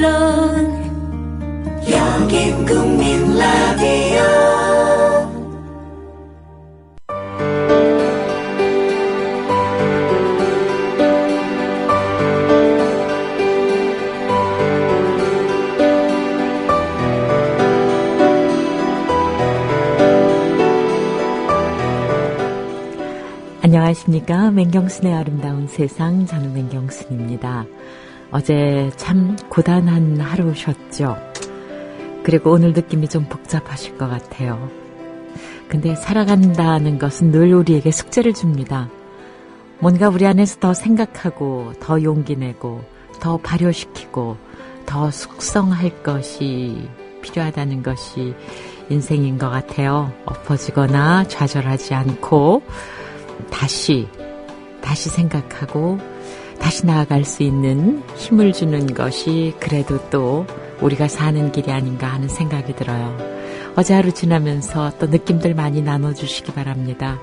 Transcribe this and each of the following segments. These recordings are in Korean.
물론 여긴 국민 라디오. 안녕하십니까. 맹경순의 아름다운 세상, 저는 맹경순입니다. 어제 참 고단한 하루셨죠. 그리고 오늘 느낌이 좀 복잡하실 것 같아요. 근데 살아간다는 것은 늘 우리에게 숙제를 줍니다. 뭔가 우리 안에서 더 생각하고 더 용기 내고 더 발효시키고 더 숙성할 것이 필요하다는 것이 인생인 것 같아요. 엎어지거나 좌절하지 않고 다시 생각하고 다시 나아갈 수 있는 힘을 주는 것이 그래도 또 우리가 사는 길이 아닌가 하는 생각이 들어요. 어제 하루 지나면서 또 느낌들 많이 나눠주시기 바랍니다.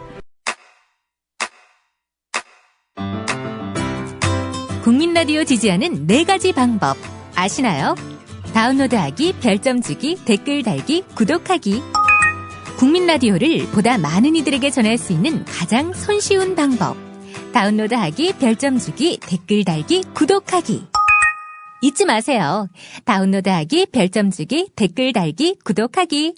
국민 라디오 지지하는 4가지 방법 아시나요? 다운로드하기, 별점 주기, 댓글 달기, 구독하기. 국민 라디오를 보다 많은 이들에게 전할 수 있는 가장 손쉬운 방법. 다운로드하기, 별점 주기, 댓글 달기, 구독하기. 잊지 마세요. 다운로드하기, 별점 주기, 댓글 달기, 구독하기.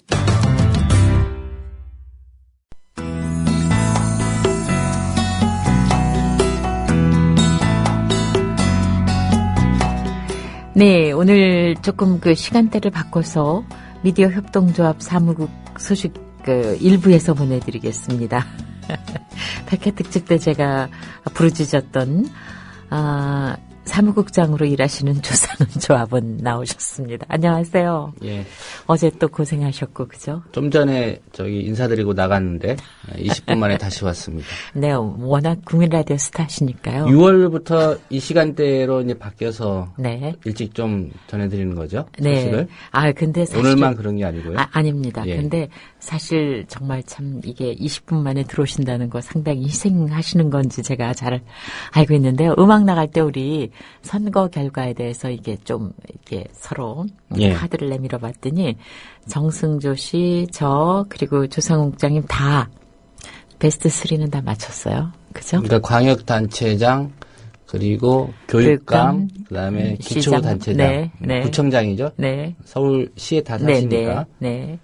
네, 오늘 조금 그 시간대를 바꿔서 미디어 협동조합 사무국 소식 일부에서 보내드리겠습니다. 백회 특집 때 제가 부르짖었던 사무국장으로 일하시는 조상은 조합원 나오셨습니다. 안녕하세요. 예. 어제 또 고생하셨고, 그죠? 좀 전에 저기 인사드리고 나갔는데 20분 만에 다시 왔습니다. 네, 워낙 국민 라디오 스타시니까요. 6월부터 이 시간대로 이제 바뀌어서 네. 일찍 좀 전해드리는 거죠. 네. 소식을. 근데 사실 오늘만 그런 게 아니고요. 아닙니다. 예. 근데 사실 정말 참 이게 20분 만에 들어오신다는 거 상당히 희생하시는 건지 제가 잘 알고 있는데요. 음악 나갈 때 우리 선거 결과에 대해서 이게 좀 이렇게 서로 예. 카드를 내밀어 봤더니 정승조 씨, 저 그리고 조상욱 국장님 다 베스트 3는 다 맞췄어요. 그죠? 그러니까 광역단체장 그리고 교육감 그다음에 기초단체장 네, 네. 구청장이죠. 네. 서울시에 다 사시니까. 네.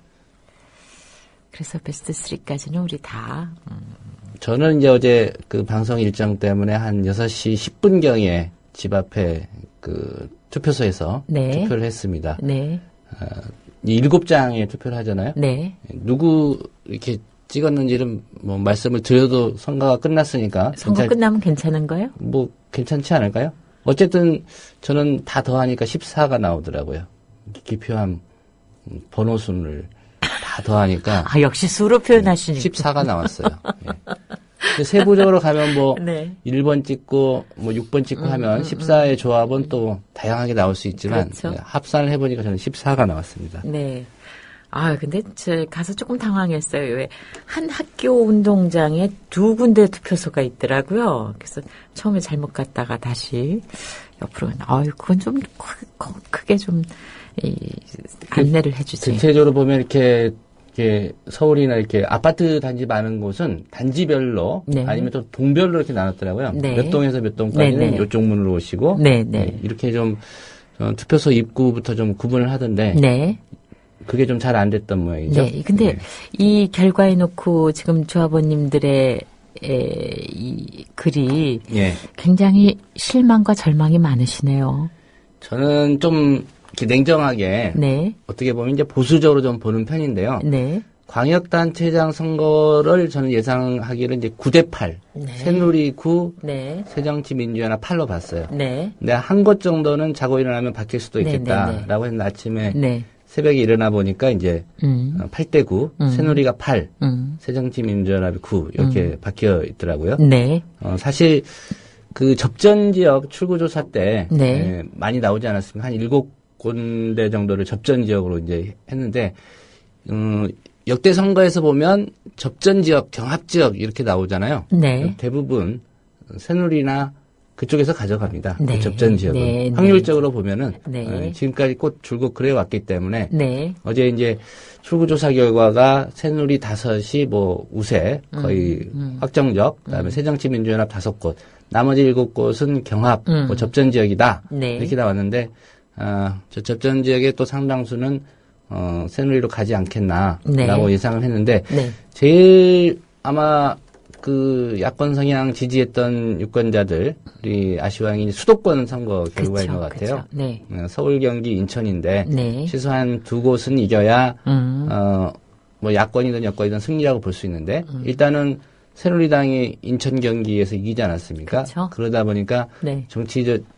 그래서 베스트 3까지는 우리 다 저는 이제 어제 그 방송 일정 때문에 한 6시 10분경에 집 앞에 그 투표소에서 네. 투표를 했습니다. 네. 7장에 투표를 하잖아요. 네. 누구 이렇게 찍었는지는 뭐 말씀을 드려도 선거가 끝났으니까. 선거 끝나면 괜찮은 거예요? 뭐 괜찮지 않을까요? 어쨌든 저는 다 더하니까 14가 나오더라고요. 기표함 번호순을 다 더하니까. 역시 수로 표현하시니까. 14가 나왔어요. 예. 세부적으로 가면 뭐 네. 1번 찍고 뭐 6번 찍고 하면 14의 조합은 또 다양하게 나올 수 있지만 그렇죠. 예, 합산을 해보니까 저는 14가 나왔습니다. 네. 근데 저 가서 조금 당황했어요. 왜 한 학교 운동장에 2군데 투표소가 있더라고요. 그래서 처음에 잘못 갔다가 다시 옆으로 그건 좀 크게 좀 안내를 해주세요. 대체적으로 보면 이렇게 서울이나 이렇게 아파트 단지 많은 곳은 단지별로 네. 아니면 또 동별로 이렇게 나눴더라고요. 네. 몇 동에서 몇 동까지는 네, 네. 이쪽 문으로 오시고 네, 네. 이렇게 좀 투표소 입구부터 좀 구분을 하던데 네. 그게 좀 잘 안 됐던 모양이죠. 네. 근데 네. 이 결과에 놓고 지금 조합원님들의 이 글이 예. 굉장히 실망과 절망이 많으시네요. 저는 좀 이렇게 냉정하게 네. 어떻게 보면 이제 보수적으로 좀 보는 편인데요. 네. 광역단체장 선거를 저는 예상하기를 이제 9대8, 네. 새누리 9, 네. 새정치민주연합 8로 봤어요. 네. 근데 한 곳 정도는 자고 일어나면 바뀔 수도 네, 있겠다라고 했는데 아침에 네. 새벽에 일어나 보니까 이제 8대9, 새누리가 8, 새정치민주연합이 9 이렇게 바뀌어 있더라고요. 네. 사실 그 접전 지역 출구조사 때 네. 많이 나오지 않았습니까? 한 7군데 정도를 접전 지역으로 이제 했는데 역대 선거에서 보면 접전 지역, 경합 지역 이렇게 나오잖아요. 네. 대부분 새누리나 그쪽에서 가져갑니다. 네. 그 접전 지역은. 네. 확률적으로 보면은 네. 지금까지 꼭 줄곧 그래 왔기 때문에 네. 어제 이제 출구조사 결과가 새누리 5이 뭐 우세 거의 확정적, 그다음에 새정치민주연합 5곳, 나머지 7곳은 경합, 뭐 접전 지역이다. 네. 이렇게 나왔는데 저 접전 지역의 또 상당수는 새누리로 가지 않겠나라고 네. 예상을 했는데 네. 제일 아마 그 야권 성향 지지했던 유권자들이 아쉬워하는 게 수도권 선거 결과인 것 같아요. 그쵸. 네. 서울, 경기, 인천인데 네. 최소한 2곳은 이겨야 뭐 야권이든 여권이든 승리라고 볼 수 있는데 일단은 새누리당이 인천, 경기에서 이기지 않았습니까? 그쵸. 그러다 보니까 네.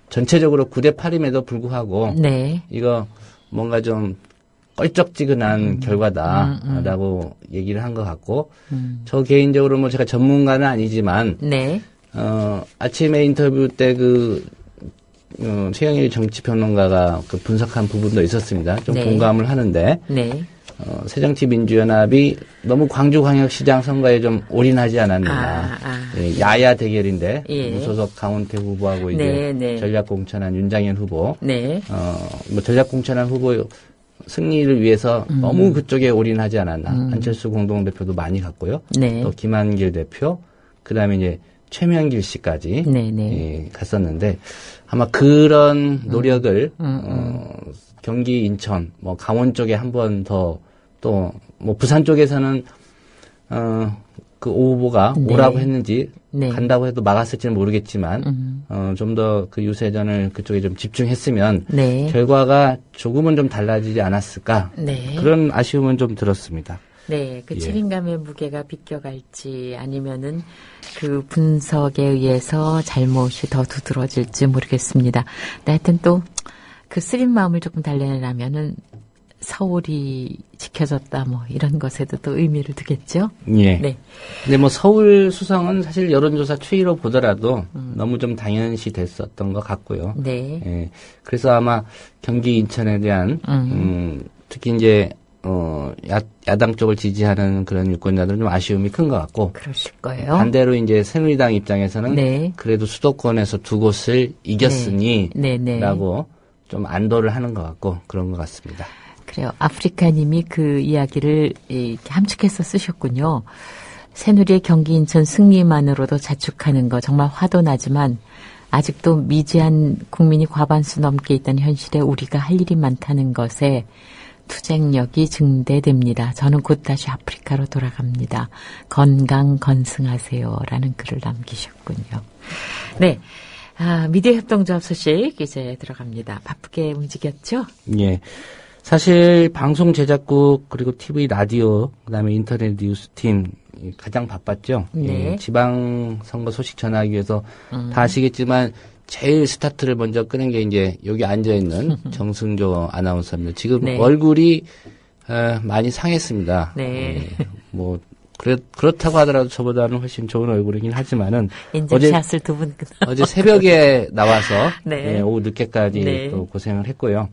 전체적으로 9대 8임에도 불구하고 네. 이거 뭔가 좀 껄쩍지근한 결과다라고 얘기를 한 것 같고 저 개인적으로 뭐 제가 전문가는 아니지만 네. 아침에 인터뷰 때 최영일 정치평론가가 그 분석한 부분도 있었습니다. 좀 네. 공감을 하는데 네. 새정치민주연합이 너무 광주광역시장 선거에 좀 올인하지 않았느냐. 예, 야야 대결인데 예. 무소속 강원태 후보하고 이제 네, 네. 전략공천한 윤장현 후보. 네. 뭐 전략공천한 후보 승리를 위해서 너무 그쪽에 올인하지 않았나. 안철수 공동대표도 많이 갔고요. 네. 또 김한길 대표, 그 다음에 이제 최명길 씨까지 네, 네. 예, 갔었는데 아마 그런 노력을 경기, 인천, 뭐 강원 쪽에 한 번 더 또 뭐 부산 쪽에서는 그 오 후보가 네. 오라고 했는지 네. 간다고 해도 막았을지는 모르겠지만 좀 더 그 유세전을 그쪽에 좀 집중했으면 네. 결과가 조금은 좀 달라지지 않았을까 네. 그런 아쉬움은 좀 들었습니다. 네, 그 예. 책임감의 무게가 비껴갈지 아니면은 그 분석에 의해서 잘못이 더 두드러질지 모르겠습니다. 근데 하여튼 또 그 쓰린 마음을 조금 달래려면은 서울이 지켜졌다 뭐 이런 것에도 또 의미를 두겠죠. 예. 네. 근데 뭐 서울 수성은 사실 여론조사 추이로 보더라도 너무 좀 당연시 됐었던 것 같고요. 네. 예. 그래서 아마 경기 인천에 대한 특히 이제 야당 쪽을 지지하는 그런 유권자들은 좀 아쉬움이 큰 것 같고 그러실 거예요. 반대로 이제 새누리당 입장에서는 네. 그래도 수도권에서 2곳을 이겼으니 네, 네. 라고 좀 안도를 하는 것 같고 그런 것 같습니다. 그래요. 아프리카님이 그 이야기를 이렇게 함축해서 쓰셨군요. 새누리의 경기 인천 승리만으로도 자축하는 거 정말 화도 나지만 아직도 미지한 국민이 과반수 넘게 있다는 현실에 우리가 할 일이 많다는 것에 투쟁력이 증대됩니다. 저는 곧 다시 아프리카로 돌아갑니다. 건강건승하세요. 라는 글을 남기셨군요. 네. 미디어 협동조합 소식 이제 들어갑니다. 바쁘게 움직였죠? 예. 사실 방송 제작국 그리고 TV 라디오 그다음에 인터넷 뉴스팀 가장 바빴죠. 네. 예, 지방 선거 소식 전하기 위해서 다 아시겠지만 제일 스타트를 먼저 끄는 게 이제 여기 앉아 있는 정승조 아나운서입니다. 지금 네. 얼굴이 많이 상했습니다. 네. 예, 뭐 그렇다고 하더라도 저보다는 훨씬 좋은 얼굴이긴 하지만은 인증샷을 두 분 어제 새벽에 나와서 네. 예, 오후 늦게까지 네. 또 고생을 했고요.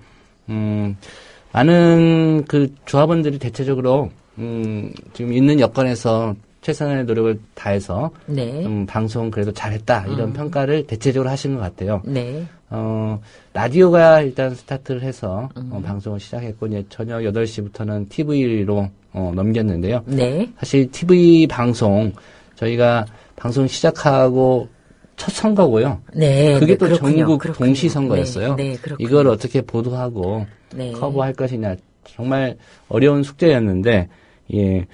많은 그 조합원들이 대체적으로 지금 있는 여건에서 최선의 노력을 다해서 네. 방송 그래도 잘했다 이런 평가를 대체적으로 하시는 것 같아요. 네. 라디오가 일단 스타트를 해서 방송을 시작했고 이제 저녁 8시부터는 TV로 넘겼는데요. 네. 사실 TV 방송 저희가 방송 시작하고 첫 선거고요. 네. 그게 네, 또 그렇군요. 전국 그렇군요. 동시 선거였어요. 네, 네, 그렇군요. 이걸 어떻게 보도하고 네. 커버할 것이냐 정말 어려운 숙제였는데 예.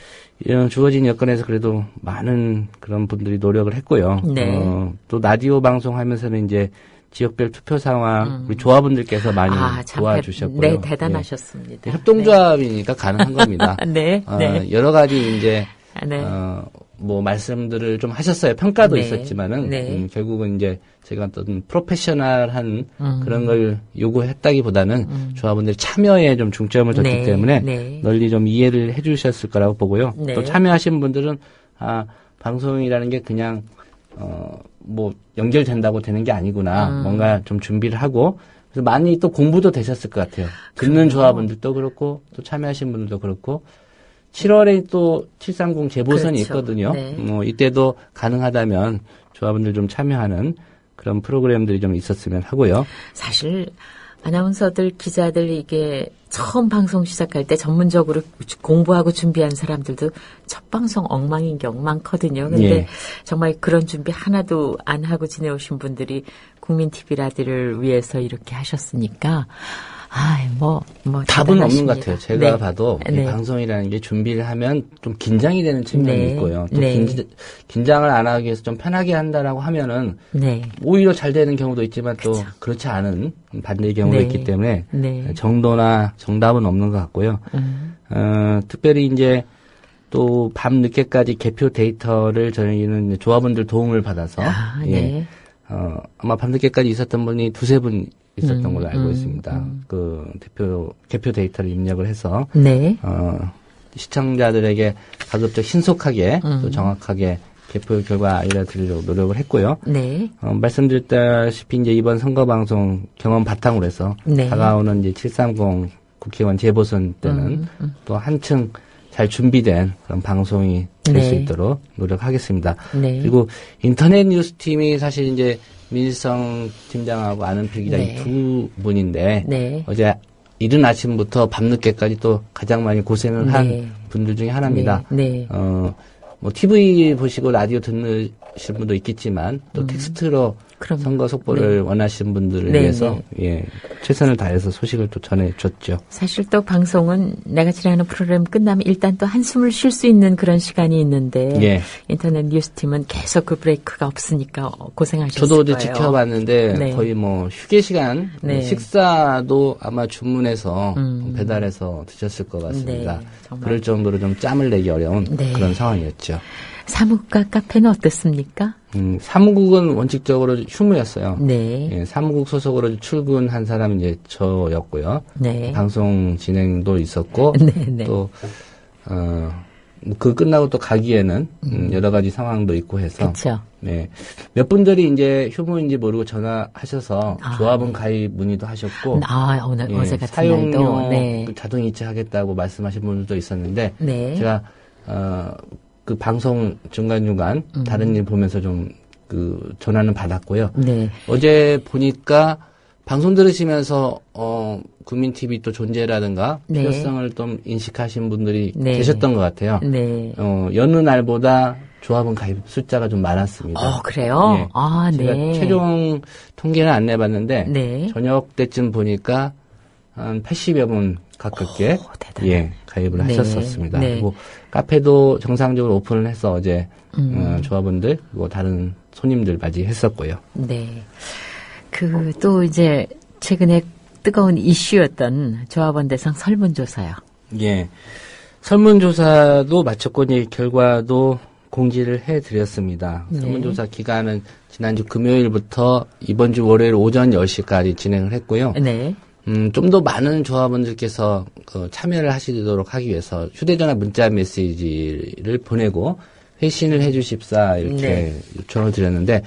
이런 주어진 여건에서 그래도 많은 그런 분들이 노력을 했고요. 네. 또 라디오 방송하면서는 이제 지역별 투표 상황 우리 조합원들께서 많이 참 도와주셨고요. 네, 대단하셨습니다. 예. 협동조합이니까 가능한 겁니다. 네. 네. 여러 가지 이제 네. 뭐 말씀들을 좀 하셨어요. 평가도 네. 있었지만은 네. 결국은 이제 제가 어떤 프로페셔널한 그런 걸 요구했다기보다는 조합원들이 참여에 좀 중점을 뒀기 네. 때문에 네. 널리 좀 이해를 해주셨을 거라고 보고요. 네. 또 참여하신 분들은 방송이라는 게 그냥 뭐 연결된다고 되는 게 아니구나. 뭔가 좀 준비를 하고 그래서 많이 또 공부도 되셨을 것 같아요. 듣는 조합원들도 그렇고 또 참여하신 분들도 그렇고 7월에 또 730 재보선이 그렇죠. 있거든요. 네. 이때도 가능하다면 조합원들 좀 참여하는 그런 프로그램들이 좀 있었으면 하고요. 사실 아나운서들, 기자들 이게 처음 방송 시작할 때 전문적으로 공부하고 준비한 사람들도 첫 방송 엉망인 경우 많거든요. 근데 예. 정말 그런 준비 하나도 안 하고 지내오신 분들이 국민 TV 라디오를 위해서 이렇게 하셨으니까 답은 없는 것 대단하십니다. 같아요. 제가 네. 봐도 이 네. 방송이라는 게 준비를 하면 좀 긴장이 되는 측면이 네. 있고요. 또 네. 긴장을 안 하기 위해서 좀 편하게 한다라고 하면은 네. 오히려 잘 되는 경우도 있지만 또 그쵸. 그렇지 않은 반대의 경우도 네. 있기 때문에 네. 정도나 정답은 없는 것 같고요. 특별히 이제 또 밤 늦게까지 개표 데이터를 저희는 조합원들 도움을 받아서 네. 아마 밤 늦게까지 있었던 분이 두세 분 있었던 걸로 알고 있습니다. 그 개표 데이터를 입력을 해서 네. 시청자들에게 가급적 신속하게 또 정확하게 개표 결과 알려드리려고 노력을 했고요. 네. 말씀드렸다시피 이제 이번 선거 방송 경험 바탕으로 해서 네. 다가오는 이제 730 국회의원 재보선 때는 또 한층 잘 준비된 그런 방송이 될 수 네. 있도록 노력하겠습니다. 네. 그리고 인터넷 뉴스팀이 사실 이제 민일성 팀장하고 아는필 기자님 네. 두 분인데 네. 어제 이른 아침부터 밤늦게까지 또 가장 많이 고생을 한 네. 분들 중에 하나입니다. 네. 뭐 TV 보시고 라디오 듣는 분도 있겠지만 또 텍스트로 그럼. 선거 속보를 원하시는 분들을 네, 위해서 예, 최선을 다해서 소식을 또 전해줬죠. 사실 또 방송은 내가 진행하는 프로그램 끝나면 일단 또 한숨을 쉴 수 있는 그런 시간이 있는데 예. 인터넷 뉴스팀은 계속 그 브레이크가 없으니까 고생하셨을 저도 어제 거예요. 지켜봤는데 네. 거의 뭐 휴게 시간, 네. 식사도 아마 주문해서 배달해서 드셨을 것 같습니다. 네, 정말. 그럴 정도로 좀 짬을 내기 어려운 네. 그런 상황이었죠. 사무과 카페는 어떻습니까? 사무국은 원칙적으로 휴무였어요. 네. 예, 사무국 소속으로 출근한 사람은 이제 저였고요. 네. 방송 진행도 있었고 네, 네. 또 그 끝나고 또 가기에는 여러 가지 상황도 있고 해서 그렇죠. 네. 몇 분들이 이제 휴무인지 모르고 전화하셔서 아, 조합원 가입 문의도 하셨고 오늘 예, 어제 같은 사용료 날도 네. 그 자동 이체하겠다고 말씀하신 분들도 있었는데 네. 제가 그 방송 중간중간 다른 일 보면서 좀 그 전화는 받았고요. 네. 어제 보니까 방송 들으시면서 국민 TV 또 존재라든가 네. 필요성을 좀 인식하신 분들이 네. 계셨던 것 같아요. 네. 여느 날보다 조합원 가입 숫자가 좀 많았습니다. 그래요? 예. 아, 제가 네. 최종 통계는 안 내봤는데 네. 저녁 때쯤 보니까 한 80여 분 가깝게 대단하네. 가입을 네. 하셨었습니다. 네. 그리고 카페도 정상적으로 오픈을 해서 어제 조합원들 그리고 다른 손님들 맞이했었고요. 네. 또 이제 최근에 뜨거운 이슈였던 조합원 대상 설문조사요. 예. 설문조사도 마쳤고 이제 결과도 공지를 해드렸습니다. 네. 설문조사 기간은 지난주 금요일부터 이번 주 월요일 오전 10시까지 진행을 했고요. 네. 좀 더 많은 조합원들께서 참여를 하시도록 하기 위해서 휴대전화 문자 메시지를 보내고 회신을 해주십사 이렇게 네. 요청을 드렸는데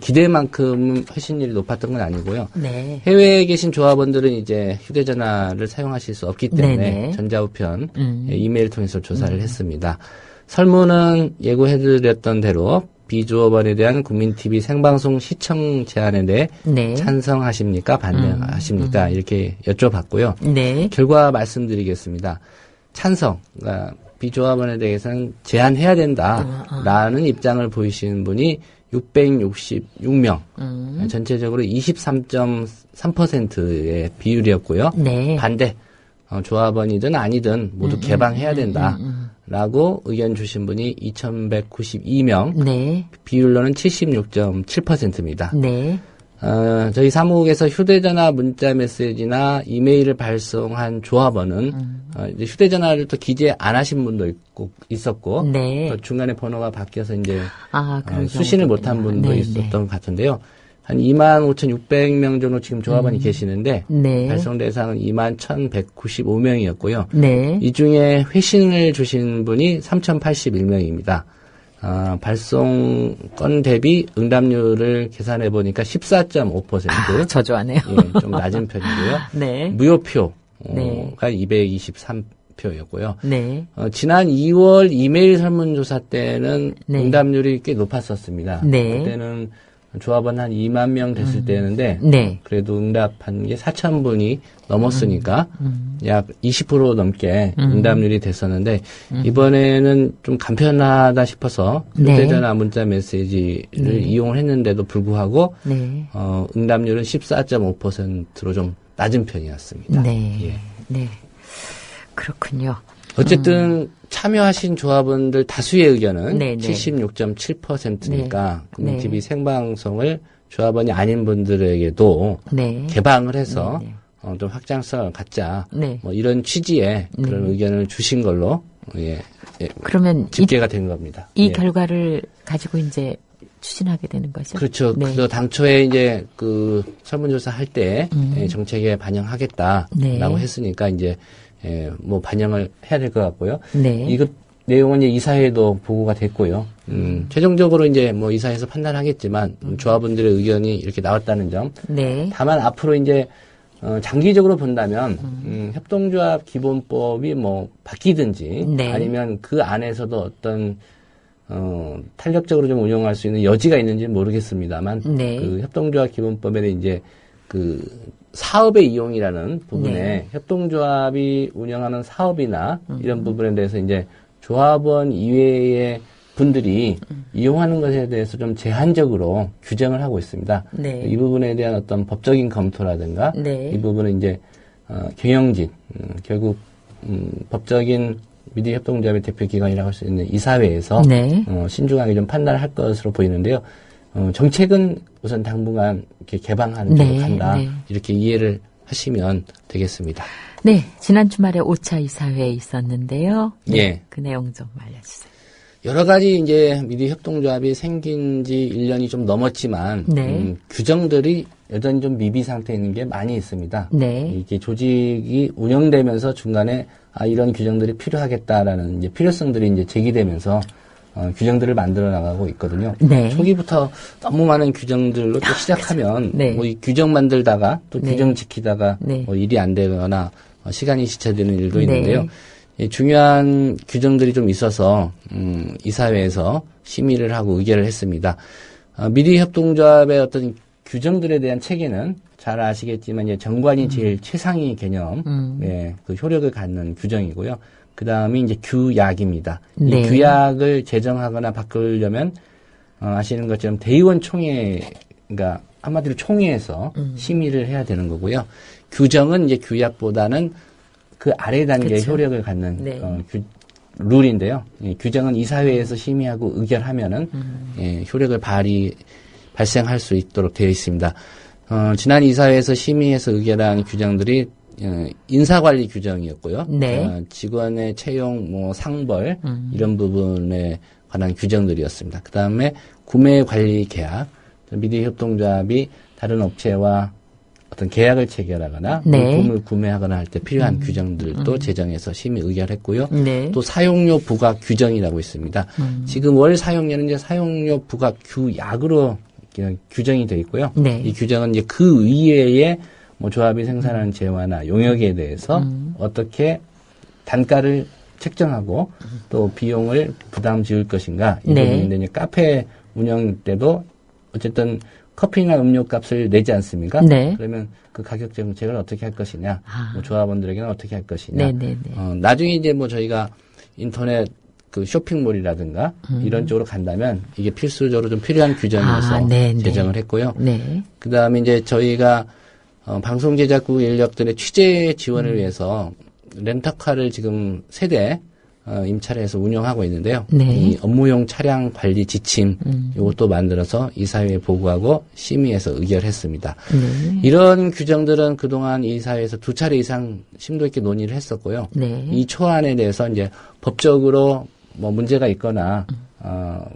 기대만큼 회신율이 높았던 건 아니고요. 네. 해외에 계신 조합원들은 이제 휴대전화를 사용하실 수 없기 때문에 네네. 전자우편 이메일 통해서 조사를 했습니다. 설문은 예고해드렸던 대로 비조합원에 대한 국민TV 생방송 시청 제한에 대해 네. 찬성하십니까? 반대하십니까? 이렇게 여쭤봤고요. 네. 결과 말씀드리겠습니다. 찬성, 그러니까 비조합원에 대해서는 제한해야 된다라는 입장을 보이시는 분이 666명, 전체적으로 23.3%의 비율이었고요. 네. 반대, 조합원이든 아니든 모두 개방해야 된다라고 의견 주신 분이 2,192명, 네. 비율로는 76.7%입니다. 네. 저희 사무국에서 휴대전화 문자 메시지나 이메일을 발송한 조합원은 이제 휴대전화를 또 기재 안 하신 분도 있었고 네. 또 중간에 번호가 바뀌어서 이제 그런 수신을 경우도 못한 있구나. 분도 네, 있었던 네. 것 같은데요. 한 25,600명 정도 지금 조합원이 계시는데 네. 발송 대상은 21,195명이었고요. 네. 이 중에 회신을 주신 분이 3,081명입니다. 발송 건 대비 응답률을 계산해 보니까 14.5%. 저조하네요. 예, 좀 낮은 편이고요. 네. 무효표가 네. 223표였고요. 네. 지난 2월 이메일 설문조사 때는 네. 응답률이 꽤 높았었습니다. 네. 그때는 조합원 한 2만 명 됐을 때였는데 네. 그래도 응답한 게 4,000분이 넘었으니까 약 20% 넘게 응답률이 됐었는데 이번에는 좀 간편하다 싶어서 네. 휴대전화 문자 메시지를 이용을 했는데도 불구하고 네. 응답률은 14.5%로 좀 낮은 편이었습니다. 네. 예. 네. 그렇군요. 어쨌든 참여하신 조합원들 다수의 의견은 네, 네. 76.7%니까 네. 국민TV 생방송을 조합원이 아닌 분들에게도 네. 개방을 해서 네, 좀 확장성을 갖자. 네. 뭐 이런 취지의 그런 의견을 주신 걸로 그러면 집계가 된 겁니다. 이 예. 결과를 가지고 이제 추진하게 되는 거죠. 그렇죠. 네. 그래서 당초에 이제 그 설문조사 할 때 정책에 반영하겠다라고 네. 했으니까 이제 뭐 반영을 해야 될 것 같고요. 네. 이것 내용은 이제 이사회도 보고가 됐고요. 최종적으로 이제 뭐 이사회에서 판단하겠지만 조합원들의 의견이 이렇게 나왔다는 점. 네. 다만 앞으로 이제 장기적으로 본다면 협동조합 기본법이 뭐 바뀌든지 네. 아니면 그 안에서도 어떤 탄력적으로 좀 운영할 수 있는 여지가 있는지는 모르겠습니다만 네. 그 협동조합 기본법에는 이제 그 사업의 이용이라는 부분에 네. 협동조합이 운영하는 사업이나 이런 부분에 대해서 이제 조합원 이외의 분들이 이용하는 것에 대해서 좀 제한적으로 규정을 하고 있습니다. 네. 이 부분에 대한 어떤 법적인 검토라든가 네. 이 부분은 이제 경영진 결국 법적인 미디어 협동조합의 대표 기관이라고 할 수 있는 이사회에서 네. 신중하게 좀 판단을 할 것으로 보이는데요. 정책은 우선 당분간 이렇게 개방하는 쪽으로 네, 간다. 네. 이렇게 이해를 하시면 되겠습니다. 네. 지난 주말에 5차 이사회에 있었는데요. 네. 예. 그 내용 좀 알려주세요. 여러 가지 이제 미디어 협동조합이 생긴 지 1년이 좀 넘었지만 네. 규정들이 여전히 좀 미비 상태에 있는 게 많이 있습니다. 네. 이게 조직이 운영되면서 중간에 이런 규정들이 필요하겠다라는 이제 필요성들이 이제 제기되면서 규정들을 만들어 나가고 있거든요. 네. 초기부터 너무 많은 규정들로 또 시작하면 네. 뭐 이 규정 만들다가 또 네. 규정 지키다가 네. 뭐 일이 안 되거나 시간이 지체되는 일도 네. 있는데요. 이 중요한 규정들이 좀 있어서 이사회에서 심의를 하고 의결을 했습니다. 미디어 협동조합의 어떤 규정들에 대한 체계는 잘 아시겠지만 이제 정관이 제일 최상위 개념, 그 효력을 갖는 규정이고요. 그 다음이 이제 규약입니다. 네. 이 규약을 제정하거나 바꾸려면 아시는 것처럼 대의원 총회, 그러니까 한마디로 총회에서 심의를 해야 되는 거고요. 규정은 이제 규약보다는 그 아래 단계의 그쵸. 효력을 갖는 네. 룰인데요. 규정은 이사회에서 심의하고 의결하면은 효력을 발생할 수 있도록 되어 있습니다. 지난 이사회에서 심의해서 의결한 규정들이 인사관리 규정이었고요. 네. 직원의 채용, 뭐 상벌 이런 부분에 관한 규정들이었습니다. 그 다음에 구매 관리 계약, 미디어 협동조합이 다른 업체와 어떤 계약을 체결하거나 네. 물품을 구매하거나 할 때 필요한 규정들도 제정해서 심의 의결했고요. 네. 또 사용료 부과 규정이라고 있습니다. 지금 월 사용료는 이제 사용료 부과 규약으로 규정이 되어 있고요. 네. 이 규정은 이제 그 이외에 뭐 조합이 생산하는 재화나 용역에 대해서 어떻게 단가를 책정하고 또 비용을 부담 지을 것인가 이 네. 부분인데 이제 카페 운영 때도 어쨌든 커피나 음료 값을 내지 않습니까? 네. 그러면 그 가격 정책을 어떻게 할 것이냐, 아. 뭐 조합원들에게는 어떻게 할 것이냐. 네네네. 나중에 이제 뭐 저희가 인터넷 그 쇼핑몰이라든가 이런 쪽으로 간다면 이게 필수적으로 좀 필요한 규정이어서 네네. 제정을 했고요. 네. 그 다음에 이제 저희가 방송 제작국 인력들의 취재 지원을 위해서 렌터카를 지금 세대 임차례해서 운영하고 있는데요. 네. 이 업무용 차량 관리 지침 이것도 만들어서 이사회에 보고하고 심의해서 의결했습니다. 네. 이런 규정들은 그동안 이사회에서 2차례 이상 심도 있게 논의를 했었고요. 네. 이 초안에 대해서 이제 법적으로 뭐 문제가 있거나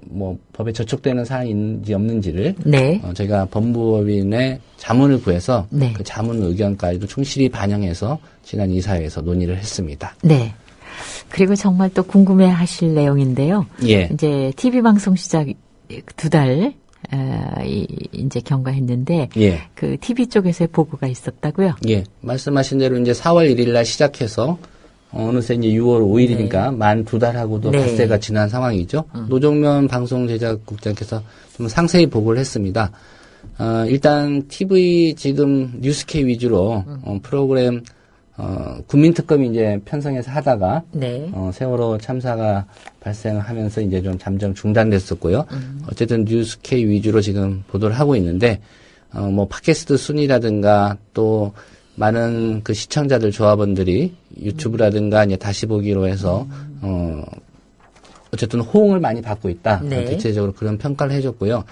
뭐 법에 저촉되는 사항인지 없는지를 네. 저희가 법무법인의 자문을 구해서 네. 그 자문 의견까지도 충실히 반영해서 지난 이사회에서 논의를 했습니다. 네. 그리고 정말 또 궁금해 하실 내용인데요. 예. 이제 TV 방송 시작 2달, 이제 경과했는데, 예. 그 TV 쪽에서의 보고가 있었다고요? 예. 말씀하신 대로 이제 4월 1일 날 시작해서 어느새 이제 6월 5일이니까 만 2달하고도 네. 닷새가 지난 상황이죠. 노정면 방송제작국장께서 좀 상세히 보고를 했습니다. 일단 TV 지금 뉴스K 위주로 프로그램 국민특검이 이제 편성해서 하다가 네. 세월호 참사가 발생하면서 이제 좀 잠정 중단됐었고요. 어쨌든 뉴스K 위주로 지금 보도를 하고 있는데 뭐 팟캐스트 순위라든가 또 많은 그 시청자들 조합원들이 유튜브라든가 이제 다시 보기로 해서 어쨌든 호응을 많이 받고 있다. 네. 대체적으로 그런 평가를 해줬고요.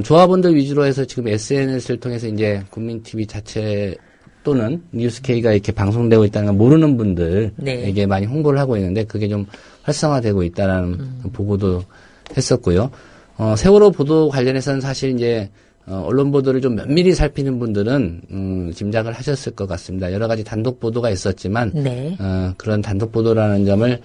조합원들 위주로 해서 지금 SNS를 통해서 이제 국민TV 자체 또는 뉴스K가 이렇게 방송되고 있다는 걸 모르는 분들에게 네. 많이 홍보를 하고 있는데 그게 좀 활성화되고 있다라는 보고도 했었고요. 세월호 보도 관련해서는 사실 이제 언론 보도를 좀 면밀히 살피는 분들은 짐작을 하셨을 것 같습니다. 여러 가지 단독 보도가 있었지만 네. 그런 단독 보도라는 점을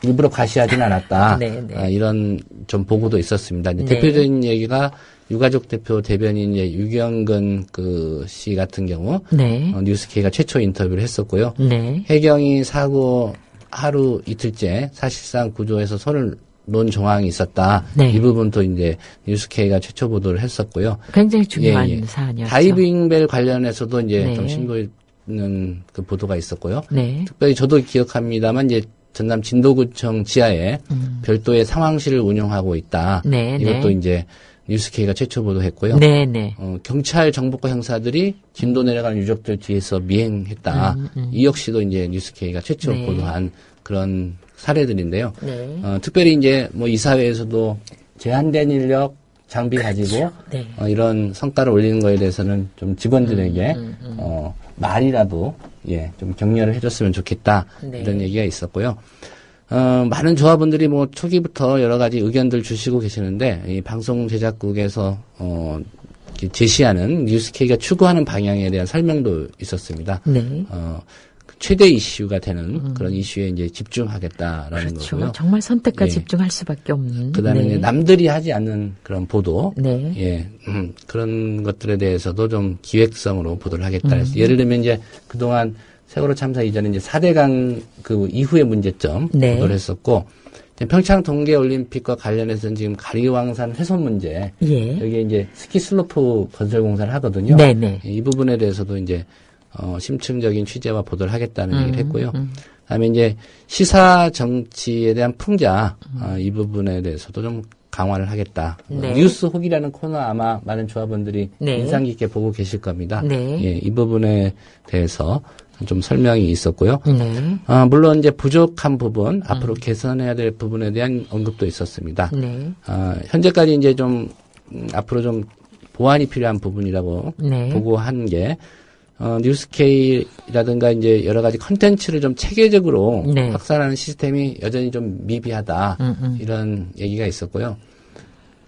일부러 과시하진 않았다. 네, 네. 이런 좀 보고도 있었습니다. 네. 대표적인 얘기가 유가족 대표 대변인 유경근 씨 같은 경우 네. 뉴스K가 최초 인터뷰를 했었고요. 네. 해경이 사고 하루 이틀째 사실상 구조에서 손을 놓은 정황이 있었다. 네. 이 부분도 이제 뉴스K가 최초 보도를 했었고요. 굉장히 중요한 예, 예. 사안이었죠. 다이빙벨 관련해서도 이제 네. 좀 심도 있는 그 보도가 있었고요. 네. 특별히 저도 기억합니다만 이제 전남 진도구청 지하에 별도의 상황실을 운영하고 있다. 네, 이것도 네. 이제 뉴스K가 최초 보도했고요. 네, 네. 경찰 정보과 형사들이 진도 내려가는 유족들 뒤에서 미행했다. 이 역시도 이제 뉴스K가 최초 네. 보도한 그런 사례들인데요. 네. 특별히 이제 뭐 이사회에서도 제한된 인력 장비 가지고 네. 이런 성과를 올리는 거에 대해서는 좀 직원들에게 말이라도 좀 격려를 해줬으면 좋겠다. 네. 이런 얘기가 있었고요. 많은 조합원들이 뭐 초기부터 여러 가지 의견들 주시고 계시는데 이 방송 제작국에서 제시하는 뉴스K가 추구하는 방향에 대한 설명도 있었습니다. 네. 최대 이슈가 되는 그런 이슈에 이제 집중하겠다라는 그렇죠. 거고요. 정말 선택과 예. 집중할 수밖에 없는. 그다음에 네. 이제 남들이 하지 않는 그런 보도, 네. 그런 것들에 대해서도 좀 기획성으로 보도를 하겠다. 그래서 예를 들면 이제 그동안 세월호 참사 이전에 이제 4대강 그 이후의 문제점 네. 보도를 했었고 평창 동계올림픽과 관련해서는 지금 가리왕산 훼손 문제, 예. 여기에 이제 스키 슬로프 건설 공사를 하거든요. 네네. 이 부분에 대해서도 이제 심층적인 취재와 보도를 하겠다는 얘기를 했고요. 그다음에 이제 시사 정치에 대한 풍자 이 부분에 대해서도 좀 강화를 하겠다. 네. 뉴스 혹이라는 코너 아마 많은 조합원들이 네. 인상 깊게 보고 계실 겁니다. 네. 예, 이 부분에 대해서 좀 설명이 있었고요. 네. 물론 이제 부족한 부분, 앞으로 개선해야 될 부분에 대한 언급도 있었습니다. 네. 현재까지 이제 좀 앞으로 좀 보완이 필요한 부분이라고 네. 보고 한 게 뉴스K라든가 이제 여러 가지 컨텐츠를 좀 체계적으로 네. 확산하는 시스템이 여전히 좀 미비하다. 이런 얘기가 있었고요.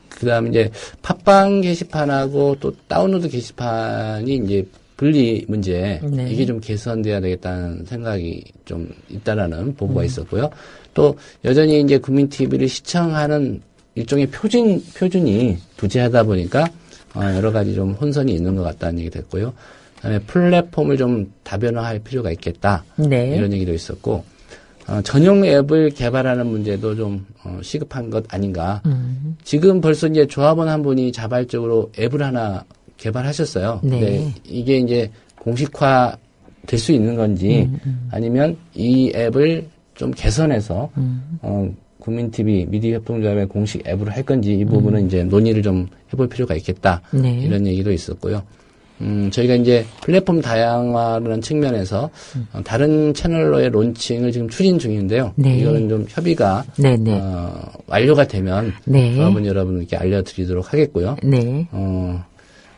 그다음에 이제 팟빵 게시판하고 또 다운로드 게시판이 이제 분리 문제 네. 이게 좀 개선돼야 되겠다는 생각이 좀 있다라는 보고가 있었고요. 또 여전히 이제 국민 TV를 시청하는 일종의 표준이 부재하다 보니까 여러 가지 좀 혼선이 있는 것 같다는 얘기 됐고요. 그다음에 플랫폼을 좀 다변화할 필요가 있겠다. 네. 이런 얘기도 있었고 전용 앱을 개발하는 문제도 좀 시급한 것 아닌가. 지금 벌써 이제 조합원 한 분이 자발적으로 앱을 하나 개발하셨어요. 네. 근데 이게 이제 공식화 될 수 있는 건지 아니면 이 앱을 좀 개선해서 국민 TV 미디어 협동조합의 공식 앱으로 할 건지 이 부분은 이제 논의를 좀 해볼 필요가 있겠다. 네. 이런 얘기도 있었고요. 저희가 이제 플랫폼 다양화라는 측면에서 다른 채널로의 론칭을 지금 추진 중인데요. 네. 이거는 좀 협의가 네네. 완료가 되면 네. 조합원 여러분께 알려드리도록 하겠고요. 네.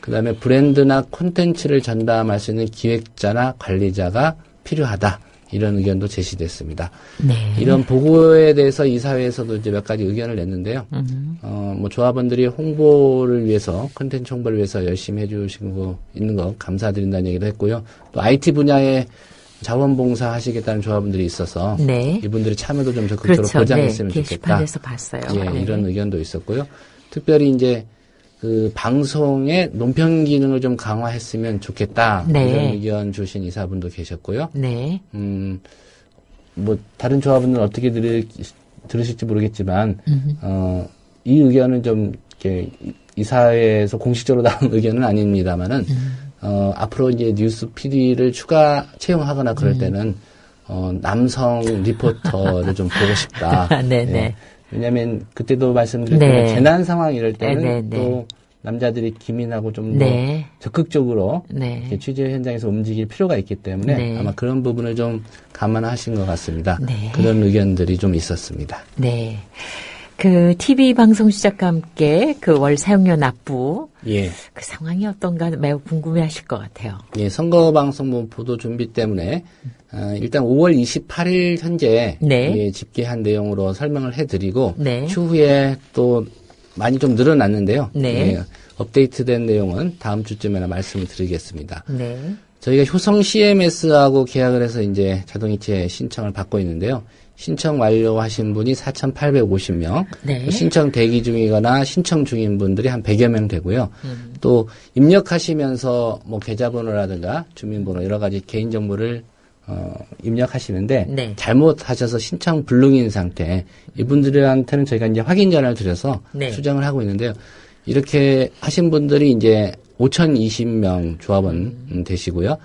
그다음에 브랜드나 콘텐츠를 전담할 수 있는 기획자나 관리자가 필요하다. 이런 의견도 제시됐습니다. 네. 이런 보고에 대해서 이사회에서도 이제 몇 가지 의견을 냈는데요. 뭐 조합원들이 홍보를 위해서, 콘텐츠 홍보를 위해서 열심히 해주시고 있는 거 감사드린다는 얘기도 했고요. 또 IT 분야에 자원봉사 하시겠다는 조합원들이 있어서 네. 이분들의 참여도 좀 적극적으로 그렇죠. 보장했으면 네. 좋겠다. 게시판에서 봤어요. 예, 네. 이런 의견도 있었고요. 특별히 이제 그 방송의 논평 기능을 좀 강화했으면 좋겠다. 네. 이런 의견 주신 이사분도 계셨고요. 네. 뭐 다른 조합원들은 어떻게 들으실지 모르겠지만 이 의견은 좀 이렇게 이사회에서 공식적으로 나온 의견은 아닙니다만은 앞으로 이제 뉴스 PD를 추가 채용하거나 그럴 때는 남성 리포터를 좀 보고 싶다. 네네. 예. 왜냐하면 그때도 말씀드렸지만 네. 재난 상황 이럴 때는 네, 네, 네. 또 남자들이 기민하고 좀 더 네. 적극적으로 네. 이렇게 취재 현장에서 움직일 필요가 있기 때문에 네. 아마 그런 부분을 좀 감안하신 것 같습니다. 네. 그런 의견들이 좀 있었습니다. 네. 그 TV 방송 시작과 함께 그 월 사용료 납부 예. 그 상황이 어떤가 매우 궁금해하실 것 같아요. 예, 선거방송 보도 준비 때문에 일단 5월 28일 현재 네. 예, 집계한 내용으로 설명을 해드리고 네. 추후에 또 많이 좀 늘어났는데요. 네. 예, 업데이트된 내용은 다음 주쯤에나 말씀을 드리겠습니다. 네. 저희가 효성 CMS하고 계약을 해서 이제 자동이체 신청을 받고 있는데요. 신청 완료하신 분이 4,850명, 네. 신청 대기 중이거나 신청 중인 분들이 한 100여 명 되고요. 또 입력하시면서 뭐 계좌번호라든가 주민번호 여러 가지 개인정보를 입력하시는데 네. 잘못하셔서 신청 불능인 상태 이분들한테는 저희가 이제 확인 전화를 드려서 네. 수정을 하고 있는데요. 이렇게 하신 분들이 이제 5,020명 조합원 되시고요.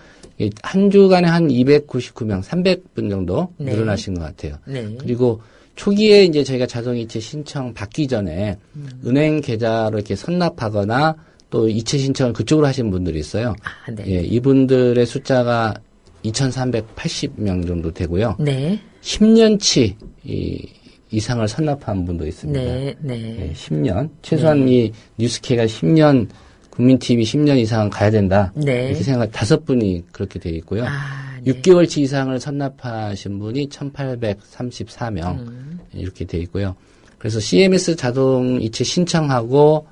한 주간에 한 299명, 300분 정도 네. 늘어나신 것 같아요. 네. 그리고 초기에 이제 저희가 자동이체 신청 받기 전에 은행 계좌로 이렇게 선납하거나 또 이체 신청을 그쪽으로 하신 분들이 있어요. 아, 네. 예, 이분들의 숫자가 2,380명 정도 되고요. 네. 10년치 이상을 선납한 분도 있습니다. 네. 네. 예, 10년. 최소한 이 뉴스케가 10년, 국민TV 10년 이상 가야 된다. 네. 이렇게 생각, 5분이 그렇게 되어 있고요. 아, 네. 6개월치 이상을 선납하신 분이 1,834명. 이렇게 되어 있고요. 그래서 CMS 자동 이체 신청하고,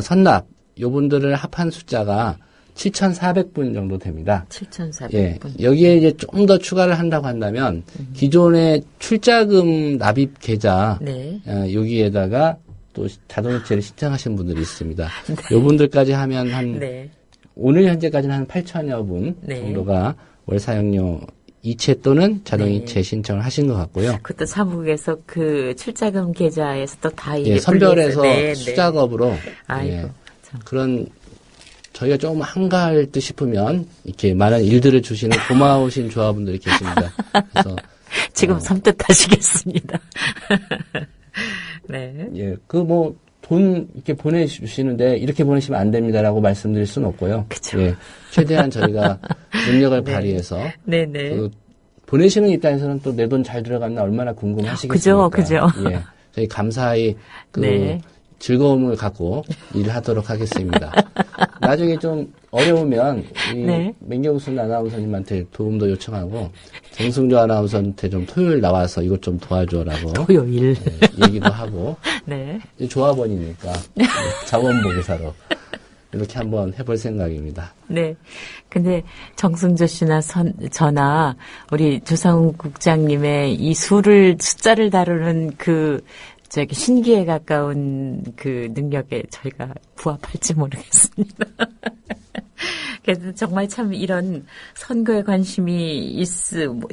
선납, 요분들을 합한 숫자가 7,400분 정도 됩니다. 7,400분. 예. 여기에 이제 좀 더 추가를 한다고 한다면, 기존의 출자금 납입 계좌, 네. 여기에다가 또 자동이체를 신청하신 분들이 있습니다. 요분들까지 하면 네. 오늘 현재까지는 한 8천여 분 네. 정도가 월 사용료 이체 또는 자동이체 네. 신청을 하신 것 같고요. 그것도 사무국에서 그 출자금 계좌에서 또 다 이게 예, 선별해서 분리해서. 네, 네. 수작업으로 아이고, 예, 참. 그런 저희가 조금 한가할 듯 싶으면 이렇게 많은 일들을 주시는 고마우신 조합원들이 계십니다. 그래서 지금 섬뜩하시겠습니다. 네. 예, 돈 이렇게 보내주시는데 이렇게 보내시면 안 됩니다라고 말씀드릴 수는 없고요. 그쵸. 예, 최대한 저희가 능력을 발휘해서 네네. 그 보내시는 입장에서는 또 내 돈 잘 들어갔나 얼마나 궁금하시겠습니까? 그죠. 예, 저희 감사히 그 네. 즐거움을 갖고 일하도록 하겠습니다. 나중에 좀 어려우면 이 네. 맹경순 아나운서님한테 도움도 요청하고 정승조 아나운서한테 좀 토요일 나와서 이것 좀 도와줘라고 토요일. 예, 얘기도 하고 네. 이제 조합원이니까 자원보고사로 이렇게 한번 해볼 생각입니다. 네. 근데 정승조 씨나 저나 우리 조상훈 국장님의 이 숫자를 다루는 신기에 가까운 그 능력에 저희가 부합할지 모르겠습니다. 그래서 정말 참 이런 선거에 관심이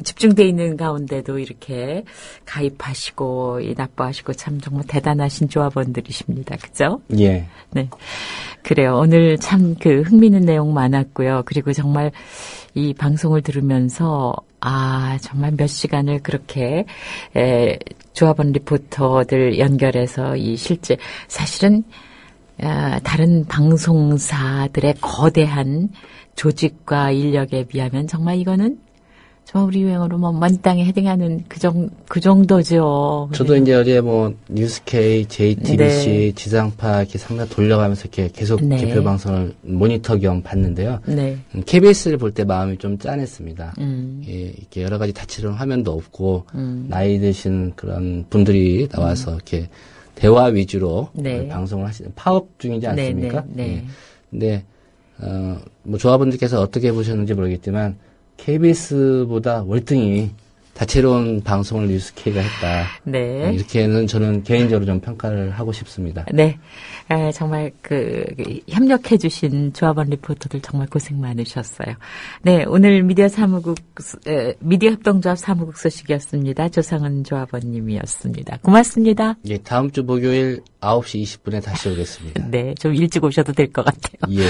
집중돼 있는 가운데도 이렇게 가입하시고 납부하시고 참 정말 대단하신 조합원들이십니다. 그죠? 예. 네. 그래요. 오늘 참 흥미있는 내용 많았고요. 그리고 정말 이 방송을 들으면서 정말 몇 시간을 그렇게 조합원 리포터들 연결해서 실제 사실은 다른 방송사들의 거대한 조직과 인력에 비하면 정말 이거는 정말 우리 유행어로 먼 땅에 헤딩하는 그 정도죠. 저도 이제 어제 뉴스K, JTBC, 네. 지상파 이렇게 상당 돌려가면서 이렇게 계속 네. 개표 방송을 모니터 겸 봤는데요. 네. KBS를 볼 때 마음이 좀 짠했습니다. 음. 예, 이렇게 여러 가지 다채로운 화면도 없고 나이 드신 그런 분들이 나와서 이렇게 대화 위주로 네. 방송을 하시는 파업 중이지 않습니까? 네. 예. 근데 조합원들께서 어떻게 보셨는지 모르겠지만 KBS보다 월등히 다채로운 방송을 뉴스K가 했다. 네. 이렇게는 저는 개인적으로 좀 평가를 하고 싶습니다. 네. 정말 협력해주신 조합원 리포터들 정말 고생 많으셨어요. 네. 오늘 미디어 협동조합 사무국 소식이었습니다. 조상은 조합원님이었습니다. 고맙습니다. 예, 다음 주 목요일 9시 20분에 다시 오겠습니다. 네. 좀 일찍 오셔도 될 것 같아요. 예.